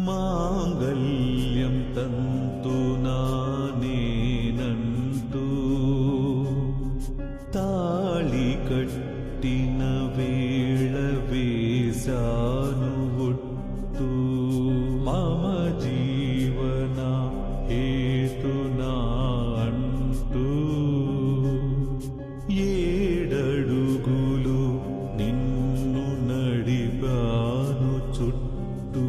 మాంగళ్యం తంతునా నేనంటూ తాళి కట్టిన వేళ వేశాను ఒట్టు మమ జీవన హేతునా అంటూ ఏడడుగులు నిన్ను నడిపాను చుట్టూ.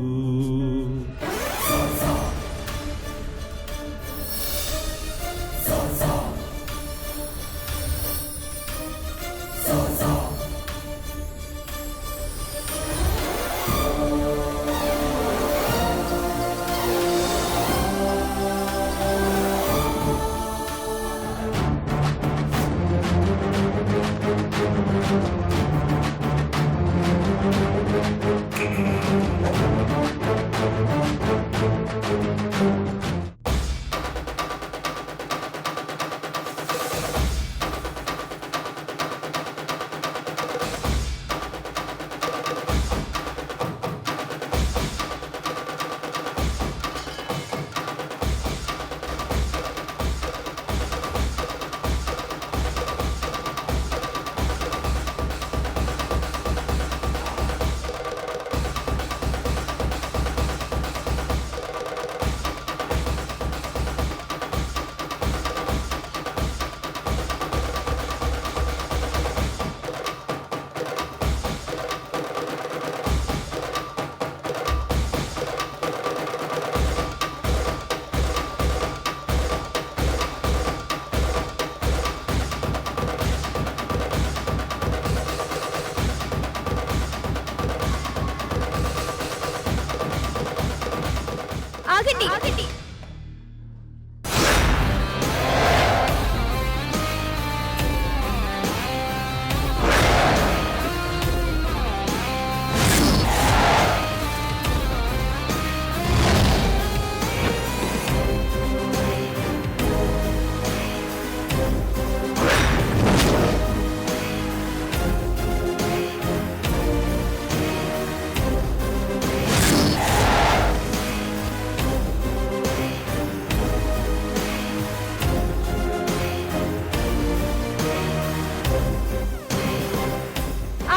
ఆగండి ఆగండి.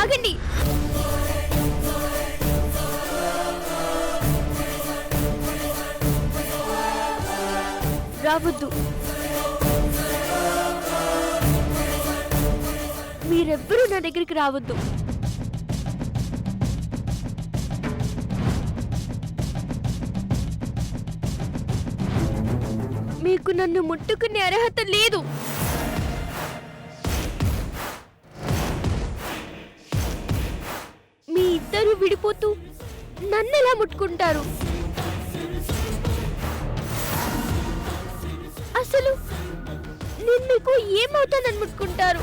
ఆగండి. రావద్దు. మీరెవ్వరూ నా దగ్గరికి రావద్దు. మీకు నన్ను ముట్టుకునే అర్హత లేదు. మీ ఇద్దరు విడిపోతూ నన్నెలా ముట్టుకుంటారు? అసలు నేను మీకు ఏమవుతానని ముట్టుకుంటారు?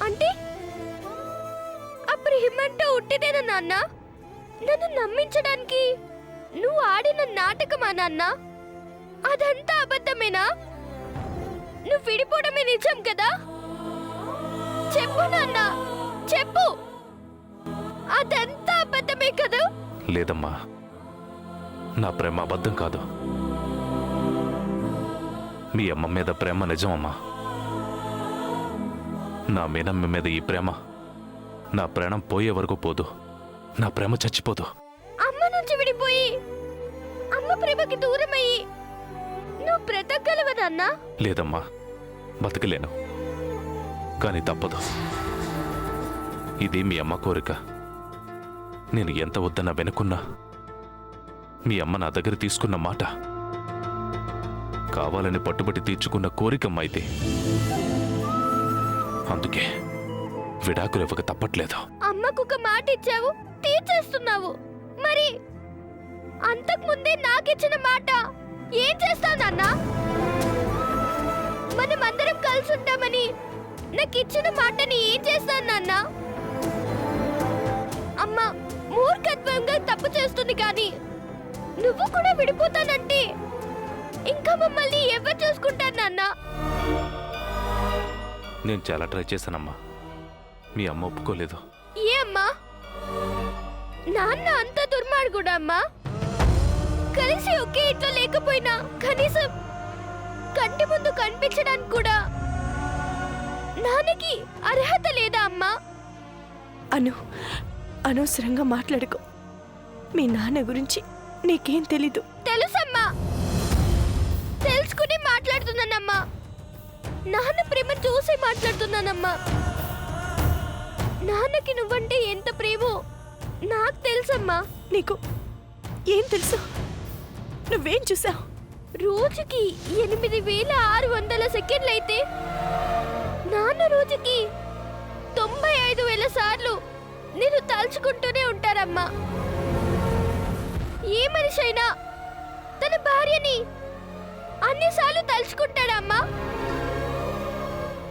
అంటే అప్పుడు హిమంటూ ఉట్టిదేనా నాన్న? నన్ను నమ్మించడానికి నువ్వు ఆడిన నాటకమా నాన్న? అదంతా అబద్ధమేనా? నువ్వు విడిపోవడమే నిజం కదా? చెప్పు నాన్న, చెప్పు. అదంతా అబద్ధమే కదా? లేదమ్మా, నా ప్రేమ అబద్ధం కాదు. మీ అమ్మ మీద ప్రేమ నిజమమ్మా. నా మీనమ్మ మీద ఈ ప్రేమ నా ప్రాణం పోయే వరకు పోదు. నా ప్రేమ చచ్చిపోదు. అమ్మ నుంచి విడిపోయి అమ్మ ప్రేమకి దూరమయ్యి నువ్వు బ్రతకగలవదన్నా? లేదమ్మా, బతకలేను. కానీ తప్పదు. ఇది మీ అమ్మ కోరిక. నేను ఎంత వద్దన్నా వెనుకున్నా మీ అమ్మ నా దగ్గర తీసుకున్న మాట కావాలని పట్టుబట్టి తీర్చుకున్న కోరికమ్మ అయితే. అందుకే విడాకులు ఇవ్వక తప్పట్లేదు. అమ్మకు ఒక మాట ఇచ్చావు, తీర్చేస్తున్నావు. మరి అంతకు ముందే నాకిచ్చిన మాట ఏం చేస్తావు నాన్న? మనమందరం కలిసి ఉంటామని నాకు ఇచ్చిన మాటని ఏం చేస్తాను నాన్న? అమ్మ మూర్ఖత్వంగా తప్పు చేస్తుంది కానీ నువ్వు కూడా విడిపోతానంటే ఇంకా మమ్మల్ని ఎవరు చూసుకుంటారు నాన్న? నేను చాలా ట్రై చేశానమ్మా, మీ అమ్మ ఒప్పుకోలేదు. ఏ అమ్మా? నాన్న అంత దుర్మార్గుడా అమ్మా? కలిసి ఒకే ఇంట్లో లేకపోయినా కనీసం కంటి ముందు కనిపించడానికి కూడా నాన్నకి అర్హత లేదా అమ్మా? అనవసరంగా మాట్లాడుకో. మీ నాన్న గురించి నీకేం తెలీదు. తెలుసమ్మా, తెలుసుకుని మాట్లాడుతున్నానమ్మా. నాన్న ప్రేమ చూసి మాట్లాడుతున్నానమ్మా. నాన్నకి నువ్వంటే ఎంత ప్రేమో నాకు తెలుసమ్మా. నీకు ఏం తెలుసు? నువ్వేం చూసావు? రోజుకి 8600 సెకండ్లు అయితే నాన్న రోజుకి 95,000 సార్లు నేను తలుచుకుంటూనే ఉంటారమ్మా. ఏ మనిషి అయినా తన భార్యని అన్నిసార్లు తలుచుకుంటాడమ్మా.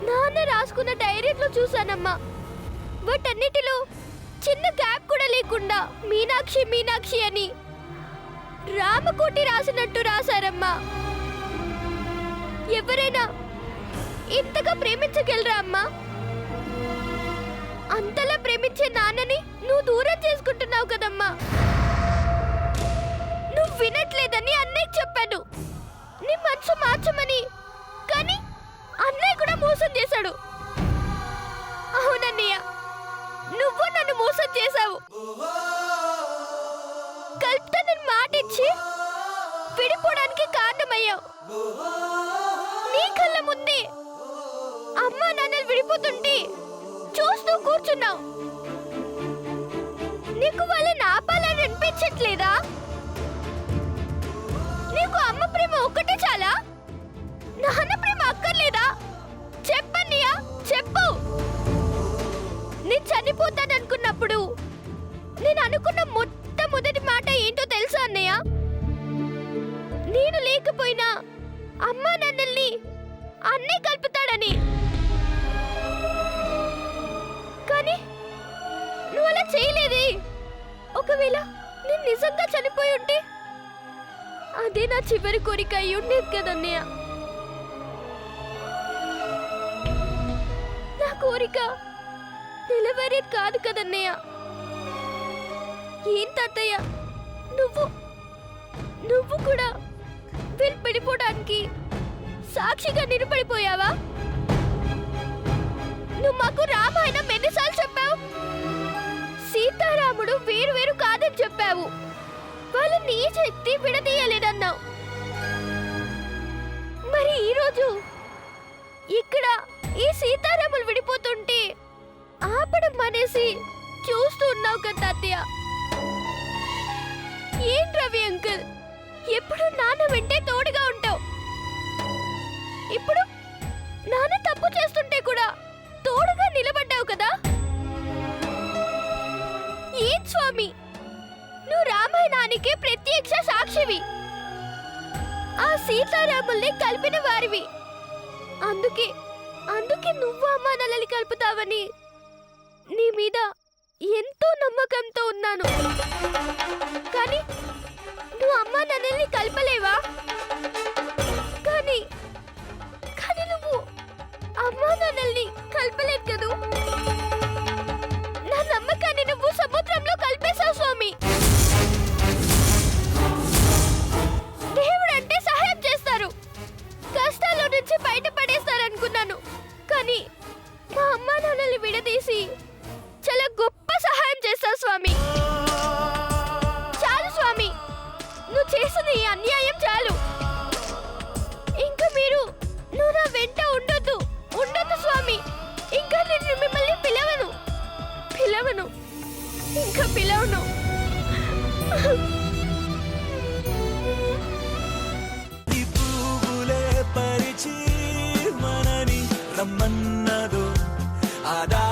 నాన్న రాసుకున్న డైరీలో చూశానమ్మా, వాటన్నిటిలో చిన్న గ్యాప్ కూడా లేకుండా మీనాక్షి మీనాక్షి అని రామకోటి రాసినట్టు రాశారమ్మా. ఎవరైనా ఇంతగా ప్రేమించగలరా అమ్మా? అంతలా ప్రేమించే నాన్నని నువ్వు దూరం చేసుకుంటున్నావు కదమ్మా. నువ్వు వినట్లేదని అన్నయ్యకి చెప్పాను, నీ మనసు మార్చమని. కానీ అన్నయ్య కూడా మోసం చేశాడు. అవునన్నయ్య, నువ్వు నన్ను మోసం చేశావు. కల్పనని మాటిచ్చి విడిపోవడానికి కారణమయ్యావు. నీ కళ్ళ ముందే అమ్మా నాన్నలు విడిపోతుంటే చూస్తూ కూర్చున్నావు. నీకు వాళ్ళని ఆపాలని అనిపించట్లేదా? నీకు అమ్మ ప్రేమ ఒక్కటే చాలా, నాన్న ప్రేమ అక్కర్లేదా? చెప్పన్నయ్య, చెప్పు. నేను చనిపోతాననుకున్నప్పుడు నేను అనుకున్న మొట్టమొదటి మాట ఏంటో తెలుసా అన్నయ్య? నేను లేకపోయినా అమ్మా నన్నల్ని అన్నీ కలుపుతాడని. కానీ నువ్వు అలా చేయలేదే. ఒకవేళ నేను నిజంగా చనిపోయి ఉంటే అదే నా చివరి కోరిక అయి ఉండేది కదన్నయ్య. నా కోరిక నిలవేరేది కాదు కదన్నయ్య. ఏం తాతయ్య, నువ్వు కూడా వీళ్ళు పడిపోవడానికి సాక్షిగా నిలబడిపోయావా? నువ్వు మాకు రామాయణం ఎన్నిసార్లు చెప్పావు? సీతారాముడు వేరు వేరు కాదని చెప్పావు. వాళ్ళు నీ శక్తి విడదీయలేదన్నావు. మరి ఈరోజు ఇక్కడ ఈ సీతారాములు విడిపోతుంటే ఆపడం మానేసి చూస్తూ ఉన్నావు కదా తాతయ్య. ఏం రవి అంకుల్, ఎప్పుడు నాన్న వెంటే తోడుగా ఉంటావు. ఇప్పుడు నాన్న తప్పు చేస్తుంటే కూడా తోడుగా నిలబడ్డావు కదా. ఏం స్వామి, నువ్వు రామాయణానికి ప్రత్యక్ష సాక్షివి, ఆ సీతారాముల్ని కలిపిన వారివి. అందుకే నువ్వు అమ్మా నల్లని కలుపుతావని నీ మీద ఎంతో నమ్మకంతో ఉన్నాను. కానీ నువ్వు అమ్మా నన్నల్ని కలపలేవా? కానీ నువ్వు అమ్మా నన్నల్ని కలపలేదు కదూ. నా నమ్మకాన్ని నువ్వు సముద్రంలో కలిపేశావు స్వామి. దేవుడంటే సహాయం చేస్తారు, కష్టాల్లో నుంచి బయటపడేస్తారనుకున్నాను. కానీ మా అమ్మా నాన్నల్ని విడదీసి చాలా గొప్ప సహాయం చేస్తావు స్వామి. చాలు స్వామి, నువ్వు చేసింది ఈ అన్యాయం చాలు. ఇంకా నువ్వు నా వెంట ఉండొద్దు స్వామి. ఇంకా నేను మిమ్మల్ని పిలవను, ఇంకా పిలవను. పువ్వులే పరిచి మనని రమ్మన్నదో ఆదా